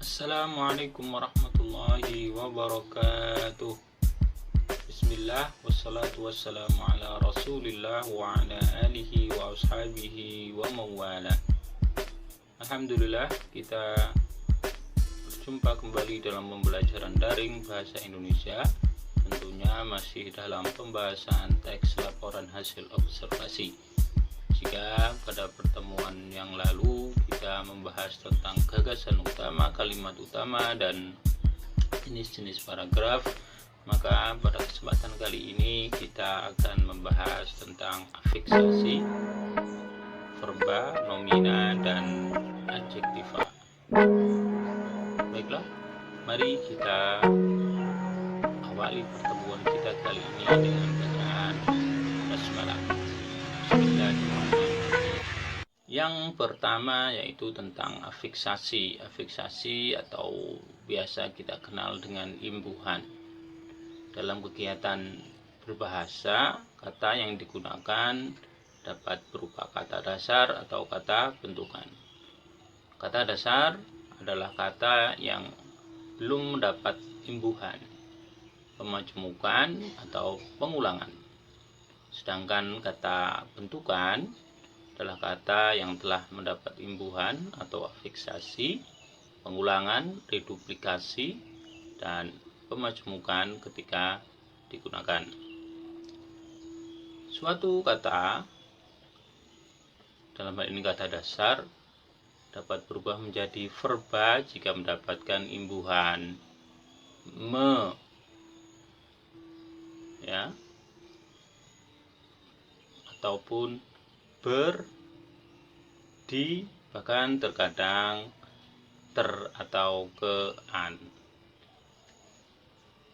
Assalamualaikum warahmatullahi wabarakatuh. Bismillah wassalatu wassalamu ala rasulillah wa ala alihi wa ashabihi wa mawala. Alhamdulillah, kita berjumpa kembali dalam pembelajaran daring bahasa Indonesia. Tentunya masih dalam pembahasan teks laporan hasil observasi. Jika pada pertemuan yang lalu kita membahas tentang gagasan utama, kalimat utama, dan jenis-jenis paragraf, maka pada kesempatan kali ini kita akan membahas tentang afiksasi, verba, nomina, dan adjektiva. Baiklah, mari kita awali pertemuan kita kali ini dengan bacaan basmalah. Yang pertama yaitu tentang afiksasi. Afiksasi atau biasa kita kenal dengan imbuhan. Dalam kegiatan berbahasa, kata yang digunakan dapat berupa kata dasar atau kata bentukan. Kata dasar adalah kata yang belum mendapat imbuhan, pemajemukan atau pengulangan. Sedangkan kata bentukan adalah kata yang telah mendapat imbuhan atau afiksasi, pengulangan, reduplikasi, dan pemajemukan ketika digunakan. Suatu kata, dalam hal ini kata dasar, dapat berubah menjadi verba jika mendapatkan imbuhan me, ya, ataupun ber, di, bahkan terkadang ter atau ke, an.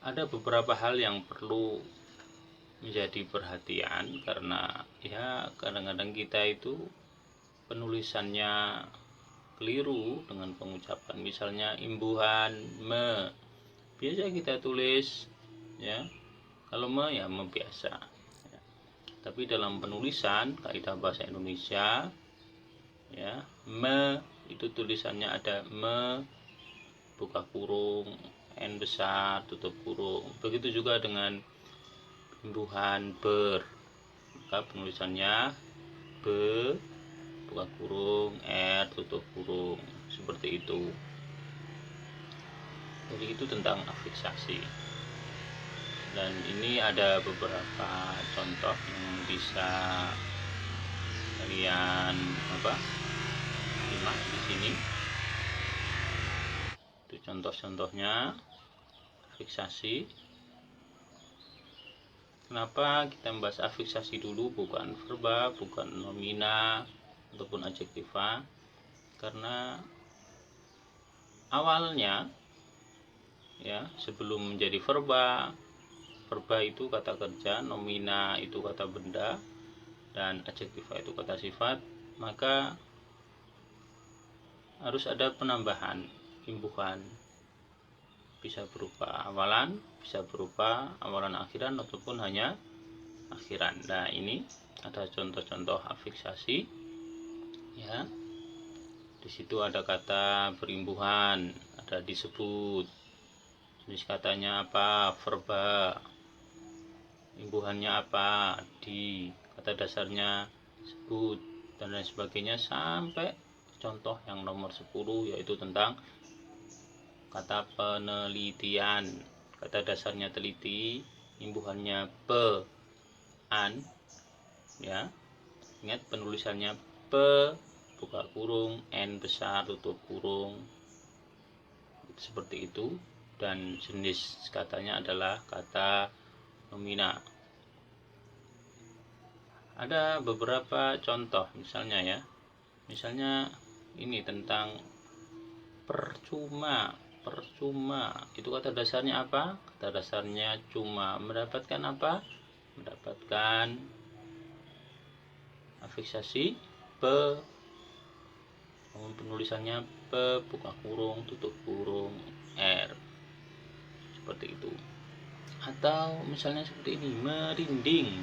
Ada beberapa hal yang perlu menjadi perhatian karena ya kadang-kadang kita itu penulisannya keliru dengan pengucapan. Misalnya imbuhan me, biasa kita tulis ya, kalau me ya me biasa. Tapi dalam penulisan kaidah bahasa Indonesia ya, me itu tulisannya ada me buka kurung, n besar tutup kurung. Begitu juga dengan imbuhan ber, maka penulisannya be buka kurung, r tutup kurung, seperti itu. Jadi itu tentang afiksasi. Dan ini ada beberapa contoh yang bisa kalian simak di sini. Itu contoh-contohnya afiksasi. Kenapa kita membahas afiksasi dulu, bukan verba, bukan nomina ataupun adjektiva? Karena awalnya ya, sebelum menjadi verba itu kata kerja, nomina itu kata benda, dan adjektiva itu kata sifat, maka harus ada penambahan imbuhan. Bisa berupa awalan, bisa berupa awalan akhiran, ataupun hanya akhiran. Nah, ini ada contoh-contoh afiksasi ya. Di situ ada kata berimbuhan, ada disebut. Jenis katanya apa? Verba. Imbuhannya apa? Di. Kata dasarnya sebut, dan lain sebagainya, sampai contoh yang nomor 10 yaitu tentang kata penelitian. Kata dasarnya teliti, imbuhannya pe, an ya. Ingat penulisannya pe buka kurung, n besar tutup kurung, seperti itu. Dan jenis katanya adalah kata nomina. Ada beberapa contoh misalnya ya. Misalnya ini tentang percuma. Percuma itu kata dasarnya apa? Kata dasarnya cuma. Mendapatkan apa? Mendapatkan afiksasi pe, penulisannya pe buka kurung tutup kurung, r, seperti itu. Atau misalnya seperti ini, merinding.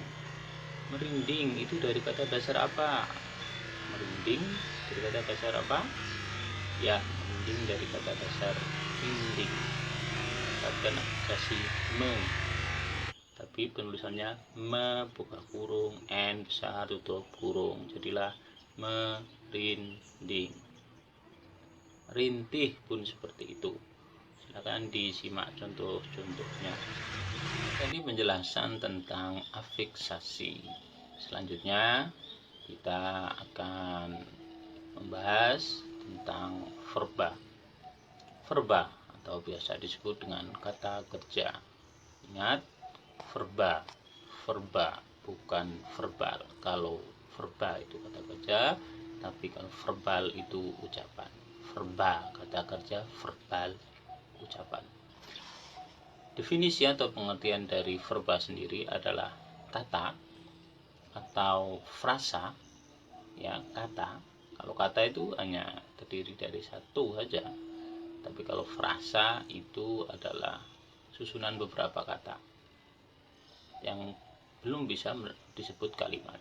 Merinding itu dari kata dasar apa? Merinding dari kata dasar apa? Ya, rinding dari kata dasar rinding, mendapatkan aplikasi me, tapi penulisannya me buka kurung, n besar tutup kurung, jadilah merinding. Rintih pun seperti itu. Silakan disimak contoh-contohnya. Tadi penjelasan tentang afiksasi. Selanjutnya kita akan membahas tentang verba. Verba atau biasa disebut dengan kata kerja. Ingat, verba bukan verbal. Kalau verba itu kata kerja, tapi kalau verbal itu ucapan. Verba kata kerja, verbal ucapan. Definisi atau pengertian dari verba sendiri adalah kata atau frasa, ya, kata. Kalau kata itu hanya terdiri dari satu saja, tapi kalau frasa itu adalah susunan beberapa kata yang belum bisa disebut kalimat.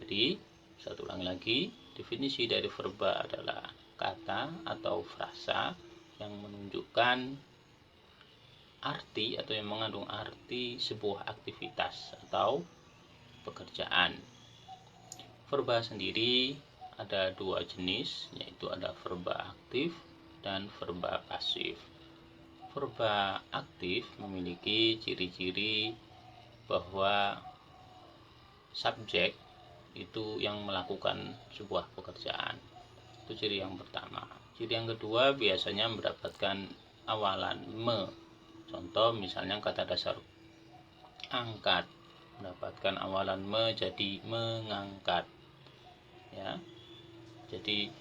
Jadi, satu ulangi lagi, definisi dari verba adalah kata atau frasa yang menunjukkan arti atau yang mengandung arti sebuah aktivitas atau pekerjaan. Verba sendiri ada dua jenis, yaitu ada verba aktif dan verba pasif. Verba aktif memiliki ciri-ciri bahwa subjek itu yang melakukan sebuah pekerjaan. Itu ciri yang pertama. Ciri yang kedua biasanya mendapatkan awalan me. Contoh misalnya kata dasar angkat mendapatkan awalan me jadi mengangkat. Ya. Jadi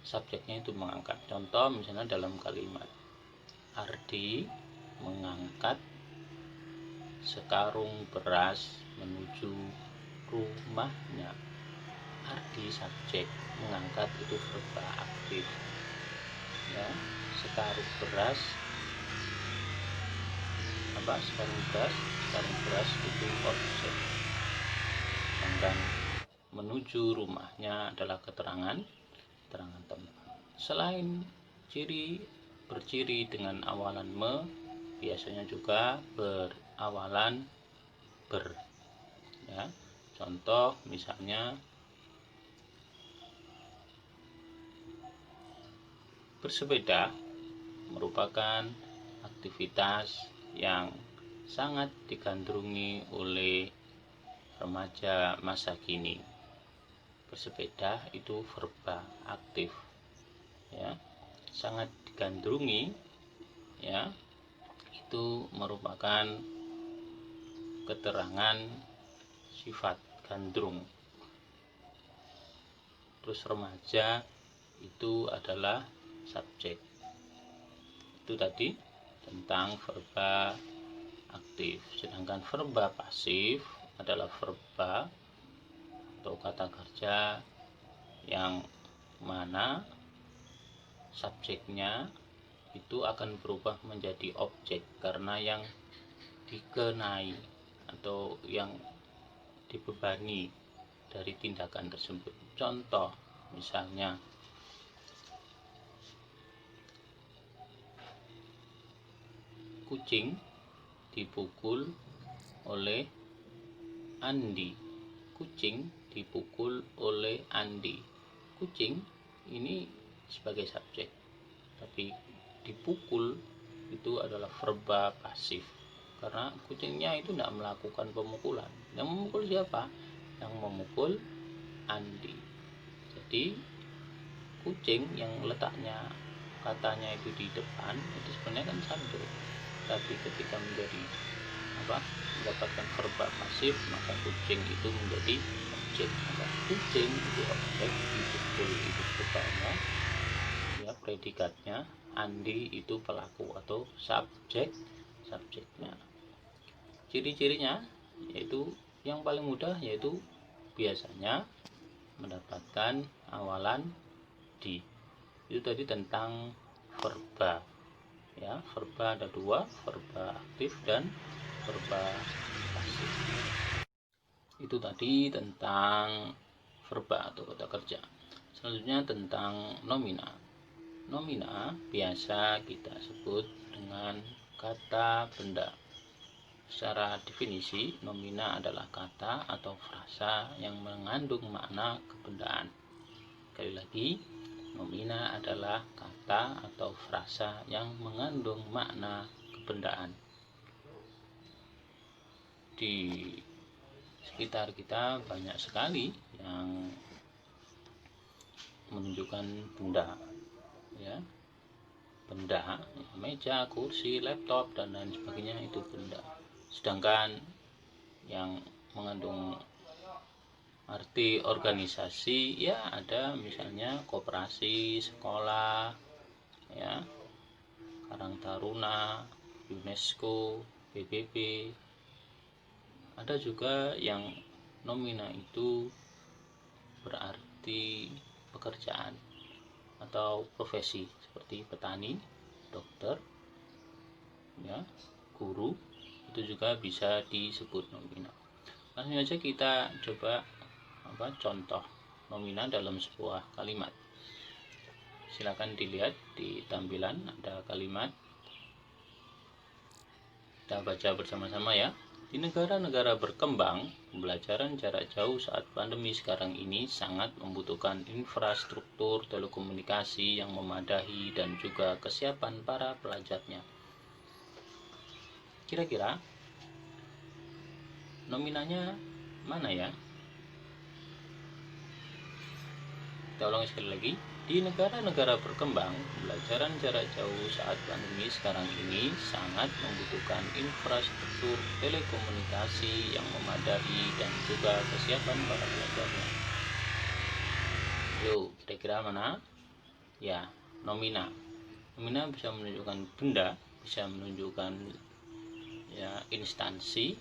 subjeknya itu mengangkat. Contoh misalnya dalam kalimat Ardi mengangkat sekarung beras menuju rumahnya. Ardi subjek, mengangkat itu verba aktif, ya. Sekarung beras sekarung beras itu objek, sedangkan menuju rumahnya adalah keterangan tempat. Selain berciri dengan awalan me, biasanya juga berawalan ber, ya. Contoh misalnya bersepeda merupakan aktivitas yang sangat digandrungi oleh remaja masa kini. Bersepeda itu verba aktif, ya, sangat digandrungi, ya, itu merupakan keterangan sifat gandrung. Terus remaja itu adalah subjek. Itu tadi tentang verba aktif. Sedangkan verba pasif adalah verba atau kata kerja yang mana subjeknya itu akan berubah menjadi objek karena yang dikenai atau yang dibebani dari tindakan tersebut. Contoh misalnya kucing dipukul oleh Andi. Kucing dipukul oleh Andi. Kucing ini sebagai subjek, tapi dipukul itu adalah verba pasif karena kucingnya itu tidak melakukan pemukulan. Yang memukul siapa? Yang memukul Andi. Jadi kucing yang letaknya katanya itu di depan itu sebenarnya kan subjek, tapi ketika mendapatkan verba pasif, maka kucing itu menjadi objek. Maka kucing itu objek, dipukul itu verbanya, ya, predikatnya. Andi itu pelaku atau subjeknya. Ciri-cirinya yaitu yang paling mudah yaitu biasanya mendapatkan awalan di. Itu tadi tentang verba, ya. Verba ada dua, verba aktif dan verba pasif. Itu tadi tentang verba atau kata kerja. Selanjutnya tentang nomina. nomina biasa kita sebut dengan kata benda. Secara definisi, nomina adalah kata atau frasa yang mengandung makna kebendaan. Sekali lagi, nomina adalah kata atau frasa yang mengandung makna kebendaan. Di sekitar kita banyak sekali yang menunjukkan benda, ya, benda, meja, kursi, laptop, dan lain sebagainya itu benda. Sedangkan yang mengandung arti organisasi, ya ada misalnya koperasi, sekolah, ya, Karang Taruna, UNESCO, PBB. Ada juga yang nomina itu berarti pekerjaan atau profesi seperti petani, dokter, ya, guru, itu juga bisa disebut nomina. Langsung saja kita coba contoh nomina dalam sebuah kalimat. Silakan dilihat di tampilan ada kalimat. Kita baca bersama-sama ya. Di negara-negara berkembang, pembelajaran jarak jauh saat pandemi sekarang ini sangat membutuhkan infrastruktur telekomunikasi yang memadai dan juga kesiapan para pelajarnya. Kira-kira nominanya mana ya? Kita ulangi sekali lagi. Di negara-negara berkembang, pembelajaran jarak jauh saat pandemi sekarang ini sangat membutuhkan infrastruktur telekomunikasi yang memadai dan juga kesiapan para pelajarnya. Yuk, kira-kira mana? Ya, nomina. Nomina bisa menunjukkan benda, bisa menunjukkan ya instansi,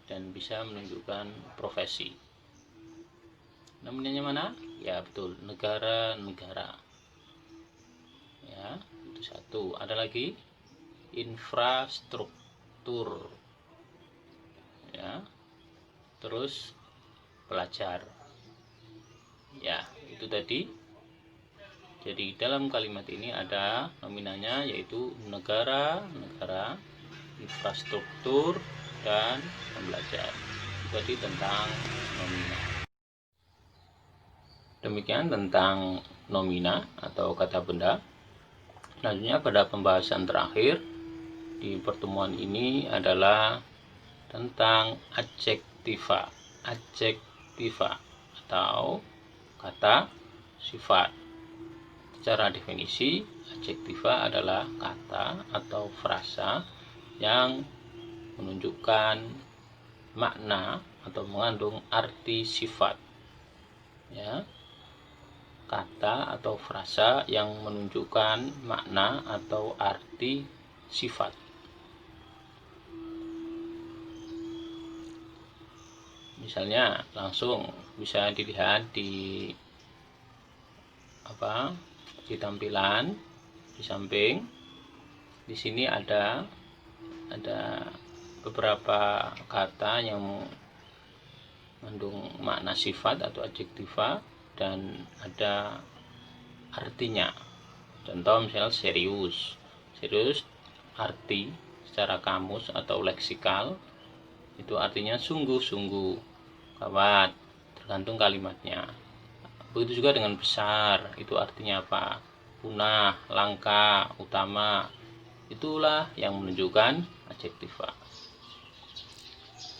dan bisa menunjukkan profesi. Nominanya mana? Ya betul, negara-negara. Ya, itu satu. Ada lagi infrastruktur. Ya. Terus pelajar. Ya, itu tadi. Jadi dalam kalimat ini ada nominanya yaitu negara-negara, infrastruktur, dan pembelajar. Itu tadi tentang nomina. Demikian tentang nomina atau kata benda. Selanjutnya pada pembahasan terakhir di pertemuan ini adalah tentang adjektiva. Adjektiva atau kata sifat. Secara definisi, adjektiva adalah kata atau frasa yang menunjukkan makna atau mengandung arti sifat. Ya. Kata atau frasa yang menunjukkan makna atau arti sifat. Misalnya langsung bisa dilihat di tampilan di samping. Di sini ada beberapa kata yang mengandung makna sifat atau adjektiva dan ada artinya. Contoh misalnya serius. Serius arti secara kamus atau leksikal itu artinya sungguh-sungguh, gawat, tergantung kalimatnya. Begitu juga dengan besar, itu artinya apa? Punah, langka, utama. Itulah yang menunjukkan adjektiva.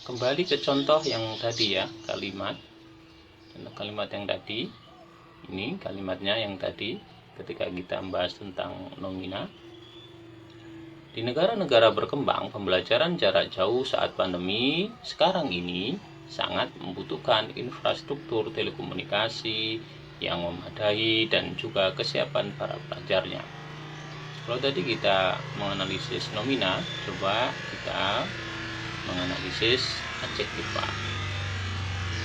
Kembali ke contoh yang tadi ya, kalimat yang tadi. Ini kalimatnya yang tadi ketika kita membahas tentang nomina. Di negara-negara berkembang, pembelajaran jarak jauh saat pandemi sekarang ini sangat membutuhkan infrastruktur telekomunikasi yang memadai dan juga kesiapan para pelajarnya. Kalau tadi kita menganalisis nomina, coba kita menganalisis adjektiva.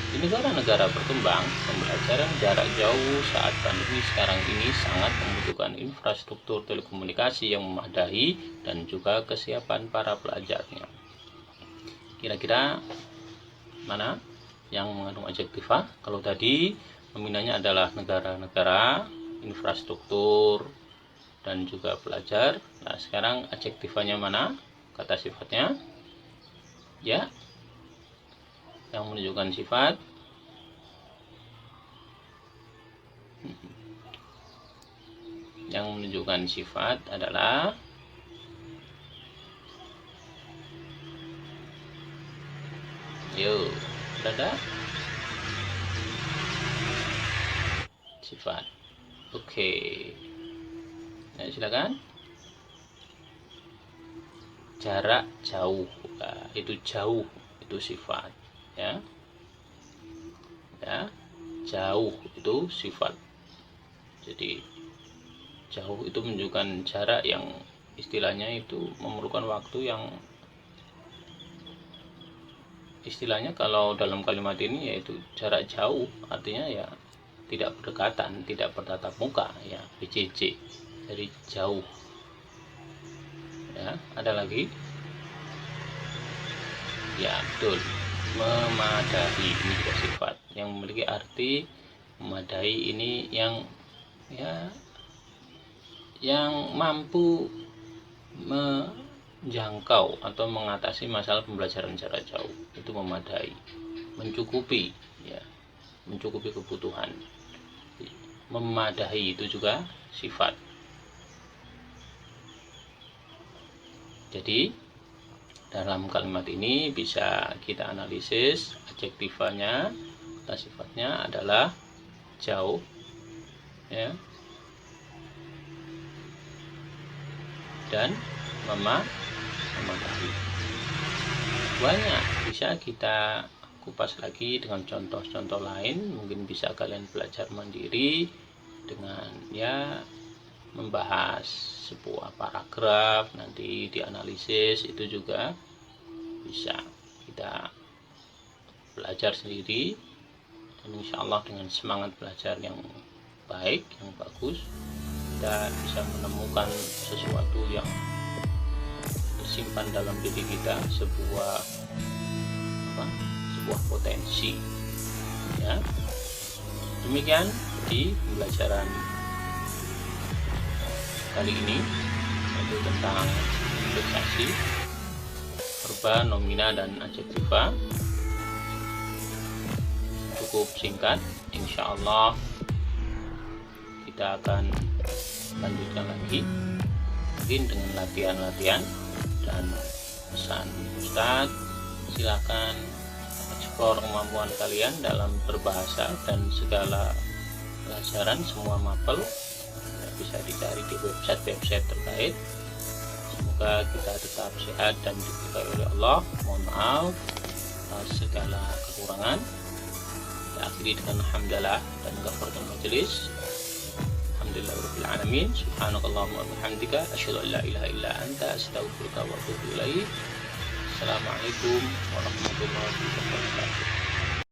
Di negara-negara berkembang, pembelajaran jarak jauh saat pandemi sekarang ini sangat membutuhkan infrastruktur telekomunikasi yang memadai dan juga kesiapan para pelajarnya. Kira-kira mana yang mengandung adjektiva? Kalau tadi nominanya adalah negara-negara, infrastruktur, dan juga pelajar. Nah, sekarang adjektifanya mana? Kata sifatnya ya, yang menunjukkan sifat. Yang menunjukkan sifat adalah ada sifat. Oke. Nah, silakan. Jarak jauh. Nah, itu jauh, itu sifat ya. Ya, jauh itu sifat. Jadi jauh itu menunjukkan jarak yang istilahnya itu memerlukan waktu yang istilahnya kalau dalam kalimat ini yaitu jarak jauh, artinya ya tidak berdekatan, tidak bertatap muka ya, BCC. Jadi jauh ya. Ada lagi ya, betul, memadai, ini juga sifat yang memiliki arti memadai. Ini yang ya, yang mampu menjangkau atau mengatasi masalah pembelajaran jarak jauh, itu memadai, mencukupi ya, mencukupi kebutuhan. Memadai itu juga sifat. Jadi dalam kalimat ini bisa kita analisis adjektifanya, kata sifatnya adalah jauh ya, dan memadai. Banyak bisa kita kupas lagi dengan contoh-contoh lain. Mungkin bisa kalian belajar mandiri dengan ya membahas sebuah paragraf, nanti dianalisis. Itu juga bisa kita belajar sendiri, dan insya Allah dengan semangat belajar yang baik, yang bagus, kita bisa menemukan sesuatu yang tersimpan dalam diri kita, sebuah potensi ya. Demikian di pembelajaran kali ini, yaitu tentang indeksasi verba, nomina, dan adjektiva. Cukup singkat, insya Allah kita akan lanjutkan lagi mungkin dengan latihan-latihan. Dan pesan Ustadz, silakan eksplor kemampuan kalian dalam berbahasa dan segala pelajaran, semua mapel ya, bisa dicari di website-website terkait. Semoga kita tetap sehat dan diberkahi oleh Allah. Mohon maaf atas segala kekurangan. Kita akhiri dengan hamdalah dan kafaratul majelis. Alhamdulillahirabbil alamin. Subhanakallahumma wa bihamdika asyhadu an la ilaha illa anta astaghfiruka wa atubu ilaik. Assalamualaikum warahmatullahi wabarakatuh.